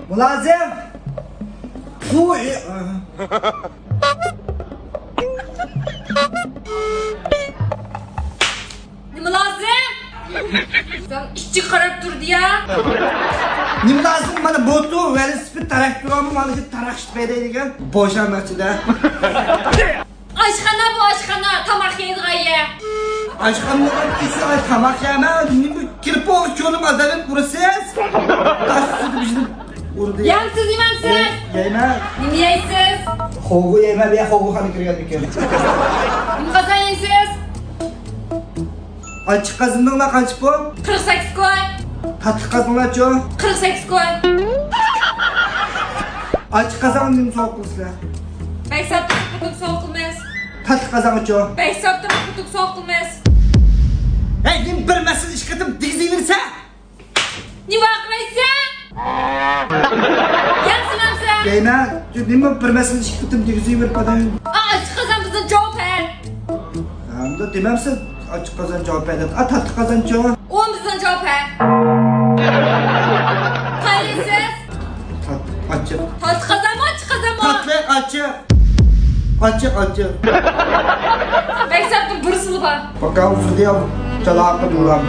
Mulazim! Huy! Nima lazım? Sen işçi qarab turdi ya. Nima lazım mana botu velosiped traktorimi mana shu taraqshib beradigan boshlanmachida. Oshxona bu oshxona, tomoq yeydigan yer. Aşkımdan ay tamak yeme, nima kirib o'q yo'lim azalib urasiz. Tasdid bizni urdi. Yemsiz yemamsiz? Yeyma. Nima yeysiz? Ho'g'u yeyma, bu ho'g'u ham kirgan ekan. Nima qazan yeysiz? Açık qazınlar qancha pul? 48 koy. Tatlı qazınlar-chi? 48 koy. Açık qazandim so'q qilsizlar. Beksatda qutuq sovuq qilmaysiz. Tatlı qazanchi. Beksatda qutuq sovuq qilmaysiz. Hey, nim bir masal ish qilib tegizingirsa. Nima qilmaysan? Yemsiz? Deyna, nima bir masal ish qilib tegizingir padan. Açık qazan bizning javob ber. Hamda demamsiz açık qazan javob beradi. A tatlı qazanchi. O bizning javob ber. Qaylisiz? Açık. Tatlı qazanmi, açık qazanmi? Tatlı açık. Açık. Beksatda bir sılı var. Bakalım video çalaqı duram.